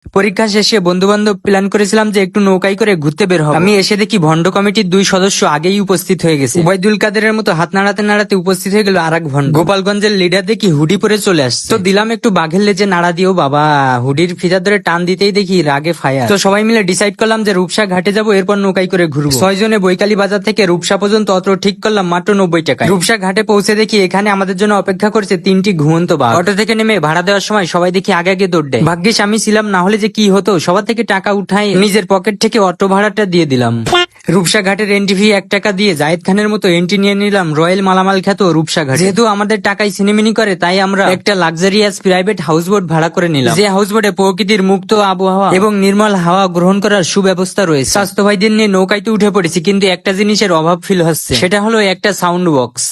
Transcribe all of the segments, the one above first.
পরীক্ষা শেষে বন্ধু বান্ধব প্ল্যান করেছিলাম যে একটু নৌকায় করে ঘুরতে বের হবো। আমি এসে দেখি ভন্ড কমিটির 2 সদস্য আগেই উপস্থিত হয়ে গেছে। উবাইদুল কাদেরের মতো হাত নাড়াতে নাড়াতে উপস্থিত হয়ে গেল আরেক ভন্ড। গোপালগঞ্জের লিডার দেখি হুডি পরে চলে আসছে, তো দিলাম একটু বাঘের লেজে নাড়া দিও বাবা। হুডির ফিতা ধরে টান দিতেই দেখি রাগে ফায়ার। তো সবাই মিলে ডিসাইড করলাম যে রূপসা ঘাটে যাবো, এরপর নৌকায় করে ঘুরবো। 6 জনে বৈকালী বাজার থেকে রূপসা পর্যন্ত অত ঠিক করলাম মাত্র 90 টাকায়। রূপসা ঘাটে পৌঁছে দেখি এখানে আমাদের জন্য অপেক্ষা করছে 3টি ঘুমন্ত বাঘ। অটো থেকে নেমে ভাড়া দেওয়ার সময় সবাই দেখি আগে আগে দৌড় দেয়। ভাগ্যিস আমি ছিলাম, না হলে যে কি হতো। সবার থেকে টাকা উঠাই নিজের পকেট থেকে অটো ভাড়াটা দিয়ে দিলাম। রূপসা ঘাটের এন্ট্রি ফি 1 টাকা দিয়ে জায়েদ খানের মতো এন্ট্রি নিয়ে নিলাম রয়্যাল মালামাল খ্যাত রূপসা ঘাট। যেহেতু আমাদের টাকায় সিনেমিনি করে, তাই আমরা একটা লাক্সারিয়াস প্রাইভেট হাউস বোট ভাড়া করে নিলাম, যে হাউস বোটে প্রকৃতির মুক্ত আবহাওয়া এবং নির্মল হাওয়া গ্রহণ করার সুব্যবস্থা রয়েছে। স্বাস্থ্য ভাইদের নিয়ে নৌকায় তো উঠে পড়েছি, কিন্তু একটা জিনিসের অভাব ফিল হচ্ছে, সেটা হলো একটা সাউন্ড বক্স।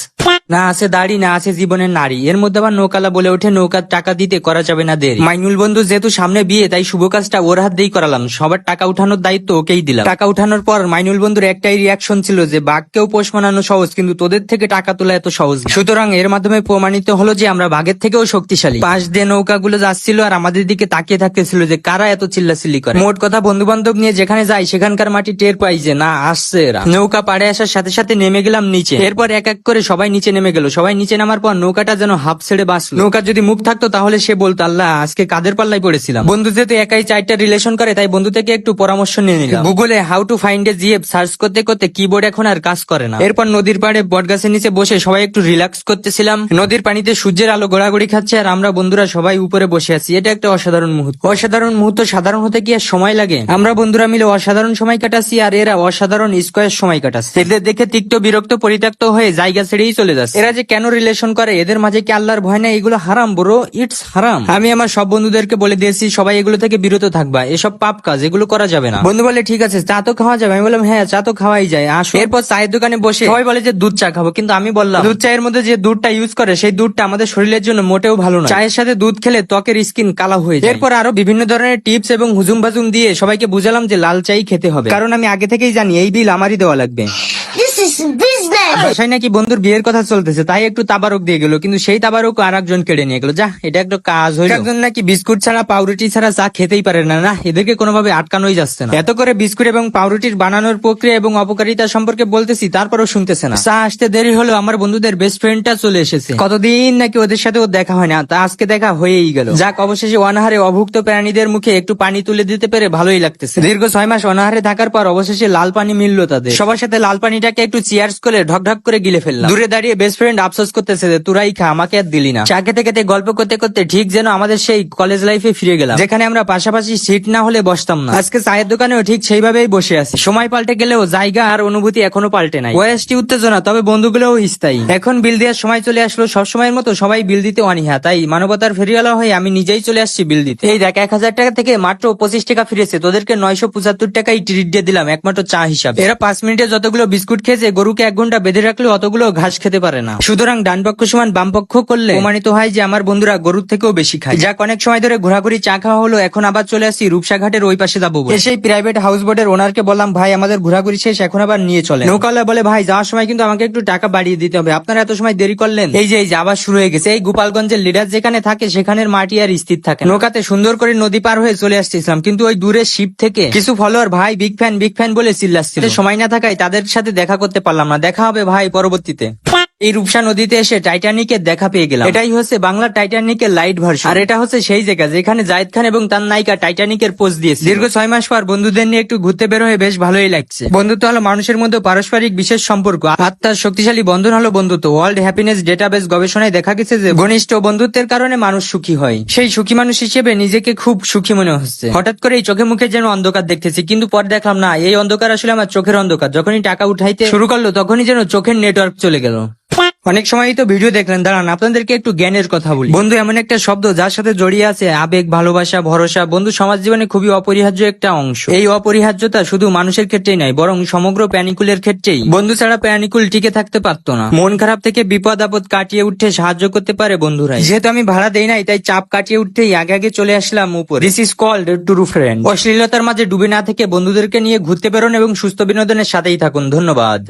না আছে দাড়ি, না আছে জীবনের নারী, এর মধ্যে আবার নৌকালা বলে ওঠে নৌকার টাকা দিতে করা যাবে না দেরি। মাইনুল বন্ধু যেহেতু সামনে বিয়ে, তাই শুভ কাজটা ওর হাত দিয়েই করালাম। সবার টাকা উঠানোর দায়িত্ব ওকেই দিলাম। টাকা উঠানোর পর মাইনুল বন্ধুর একটাই রিয়াকশন ছিল যে বাঘকেও পোষ মানানো সহজ, কিন্তু তোদের থেকে টাকা তোলা এত সহজ না। সুতরাং এর মাধ্যমে প্রমাণিত হলো যে আমরা বাঘের থেকেও শক্তিশালী। পাশ দিয়ে নৌকাগুলো যাচ্ছিল আর আমাদের দিকে তাকিয়ে থাকতেছিল যে কারা এত চিল্লাচিল্লি করে। মোট কথা, বন্ধু বান্ধব নিয়ে যেখানে যাই সেখানকার মাটি টের পাই যে না আসছে এরা। নৌকা পাড়ে আসার সাথে সাথে নেমে গেলাম নিচে। এরপর এক এক করে সবাই নিচে নেমে গেল। সবাই নিচে নামার পর নৌকাটা যেন হাফ ছেড়ে বাঁচলো। নৌকার যদি মুখ থাকতো তাহলে সে বলতো আল্লাহ আজকে কাদের পাল্লায় পড়েছিলাম। বন্ধু যেহেতু একাই 4টা রিলেশন করে, তাই বন্ধু থেকে একটু পরামর্শ নিয়ে নিলাম। গুগলে how to find a GF search করতে করতে কিবোর্ড এখন আর কাজ করে না। এরপর নদীর পাড়ে বটগাছের নিচে বসে সবাই একটু রিল্যাক্স করতেছিলাম। নদীর পানিতে সূর্যের আলো গড়াগড়ি খাচ্ছে আর আমরা বন্ধুরা সবাই উপরে বসে আছি। এটা একটা অসাধারণ মুহূর্ত। অসাধারণ মুহূর্ত সাধারণ হতে কি আর সময় লাগে? আমরা বন্ধুরা মিলে অসাধারণ সময় কাটাচ্ছি আর এরা অসাধারণ স্কোয়ার সময় কাটাচ্ছে। এদের দেখে তিক্ত বিরক্ত পরিত্যক্ত হয়ে জায়গা ছেড়েই চলে যাচ্ছে। এরা যে কেন রিলেশন করে, এদের মাঝে কি আল্লাহর ভয় নাই? এগুলো হারাম ব্রো, ইটস হারাম। আমি আমার সব বন্ধুদেরকে বলে দিয়েছি সবাই এগুলো থেকে বিরত থাকবা, এসব পাপ কাজ, এগুলো করা যাবে না। বন্ধু বলে ঠিক আছে চা তো খাওয়া যাবে। আমি বললাম হ্যাঁ চা তো খাওয়াই যায়, আসো। এরপর চায়ের দোকানে বসে সবাই বলে যে দুধ চা খাবো, কিন্তু আমি বললাম দুধ চায়ের মধ্যে যে দুধটা ইউজ করে সেই দুধটা আমাদের শরীরের জন্য মোটেও ভালো না। চায়ের সাথে দুধ খেলে ত্বকের স্কিন কালো হয়ে যায়। এরপর আরো বিভিন্ন ধরনের টিপস এবং হুজুম বাজুম দিয়ে সবাইকে বুঝালাম যে লাল চাই খেতে হবে, কারণ আমি আগে থেকেই জানি এই বিল আমারই দেওয়া লাগবে। বাসায় নাকি বন্ধুর বিয়ের কথা চলতেছে, তাই একটু তাবারক দিয়ে গেল, কিন্তু সেই তাবারক আর একজন কেড়ে নিয়ে গেল। যা, এটা একটা কাজ হইল। একজন নাকি বিস্কুট ছাড়া পাউরুটি ছাড়া চা খেতেই পারে না। না, এদেরকে কোনোভাবে আটকানোই যাচ্ছে না। এত করে বিস্কুট এবং পাউরুটির বানানোর প্রক্রিয়া এবং অপকারিতা সম্পর্কে বলতেছি, তারপরও শুনতেছে না। চা আসতে দেরি হলো, আমার বন্ধুদের বেস্ট ফ্রেন্ডটা চলে এসেছে। কতদিন নাকি ওদের সাথে দেখা হয় না, তা আজকে দেখা হয়েই গেল। যাক, অবশেষে অনাহারে অভুক্ত প্রাণীদের মুখে একটু পানি তুলে দিতে পেরে ভালোই লাগতেছে। দীর্ঘ 6 মাস অনাহারে থাকার পর অবশেষে লাল পানি মিললো তাদের। সবার সাথে লাল পানিটাকে একটু চিয়ার্স করে ঢকঢক করে গিলে ফেললাম। দূরে দাঁড়িয়ে বেস্ট ফ্রেন্ড আফসোস করতেছে যে তুরাই খা, আমাকে আর দিলি না। চা খেতে খেতে গল্প করতে করতে ঠিক যেন আমাদের সেই কলেজ লাইফে ফিরে গেলাম, যেখানে আমরা পাশাপাশি সিট না হলে বসতাম না। আজকে চায়ের দোকানেও ঠিক সেইভাবেই বসে আছি। সময় পাল্টে গেলেও জায়গা আর অনুভূতি এখনো পাল্টে নাই। ওয়েস্টি উত্তেজনা, তবে বন্ধুগুলোও স্থায়ী। এখন বিল দেওয়ার সময় চলে আসলো। সব সময়ের মতো সবাই বিল দিতে অনীহা, তাই মানবতার ফেরিওয়ালা হয়ে আমি নিজেই চলে আসছি বিল দিতে। এই দেখ, 1000 টাকা থেকে মাত্র 25 টাকা ফিরেছে। তোদেরকে 975 টাকাই ট্রিট দিয়ে দিলাম একমাত্র চা হিসাবে। এরা 5 মিনিটে যতগুলো বিস্কুট খেয়েছে, গরুকে 1 ঘন্টা বেঁধে রাখলে অতগুলো ঘাস খেতে পারে না। সুতরাং ডান পক্ষ সমান বাম পক্ষ করলে প্রমাণিত হয় যে আমার বন্ধুরা গরুর থেকেও বেশি খায়। যাক, অনেক সময় ধরে ঘোরাঘুরি চা খাওয়া হলো, এখন আবার চলে আসছি রূপসা ঘাটের ওই পাশে যাবো। সেই প্রাইভেট হাউস বোটের ওনারকে বললাম ভাই আমাদের ঘোরাঘুরি শেষ, এখন আবার নিয়ে চলে। নৌকাওয়ালা বলে ভাই যাওয়ার সময় কিন্তু আমাকে একটু টাকা বাড়িয়ে দিতে হবে, আপনারা এত সময় দেরি করলেন। এই যে আবার শুরু হয়ে গেছে। এই গোপালগঞ্জের লিডার যেখানে থাকে সেখানের মাটি আর স্থির থাকে। নৌকাতে সুন্দর করে নদী পার হয়ে চলে আসছিলাম, কিন্তু ওই দূরের শিপ থেকে কিছু ফলোয়ার ভাই বিগ ফ্যান বলে চিল্লাচ্ছিল। সময় না থাকায় তাদের সাথে দেখা করতে পারলাম না। দেখা হবে ভাই পরবর্তীতে। এই রূপসা নদীতে এসে টাইটানিকের দেখা পেয়ে গেলাম। এটাই হচ্ছে বাংলা টাইটানিকের লাইট ভার্সন, আর এটা হচ্ছে সেই জায়গা যেখানে জায়েদ খান এবং তার নায়িকা টাইটানিকের পোজ দিয়েছে। দীর্ঘ 6 মাস পর বন্ধুদের নিয়ে একটু ঘুরতে বের হয়ে বেশ ভালোই লাগছে। বন্ধুত্ব হলো মানুষের মধ্যে পারস্পরিক বিশেষ সম্পর্ক, আত্মার শক্তিশালী বন্ধন হলো বন্ধুত্ব। ওয়ার্ল্ড হ্যাপিনেস ডেটাবেস গবেষণায় দেখা গেছে যে ঘনিষ্ঠ বন্ধুত্বের কারণে মানুষ সুখী হয়। সেই সুখী মানুষ হিসেবে নিজেকে খুব সুখী মনে হচ্ছে। হঠাৎ করে এই চোখে মুখে যেন অন্ধকার দেখতেছি, কিন্তু পর দেখলাম না, এই অন্ধকার আসলে আমার চোখের অন্ধকার। যখনই টাকা উঠাইতে শুরু করলো তখনই যেন চোখের নেটওয়ার্ক চলে গেল। অনেক সময় তো ভিডিও দেখলেন, দাঁড়ান আপনাদেরকে একটু জ্ঞানের কথা বলি। বন্ধু এমন একটা শব্দ যার সাথে জড়িয়ে আছে আবেগ, ভালোবাসা, ভরসা। বন্ধু সমাজ জীবনে খুবই অপরিহার্য একটা অংশ। এই অপরিহার্যতা শুধু মানুষের ক্ষেত্রেই নয়, বরং সমগ্র প্রাণীকুলের ক্ষেত্রেই। বন্ধু ছাড়া প্রাণীকুল টিকে থাকতে পারতো না। মন খারাপ থেকে বিপদ আপদ কাটিয়ে উঠতে সাহায্য করতে পারে বন্ধুরাই। যেহেতু আমি ভাড়া দেই নাই, তাই চাপ কাটিয়ে উঠতেই আগে চলে আসলাম উপরে। This is called true friend. অশ্লীলতার মাঝে ডুবে না থেকে বন্ধুদেরকে নিয়ে ঘুরতে বেরোন এবং সুস্থ বিনোদনের সাথেই থাকুন। ধন্যবাদ।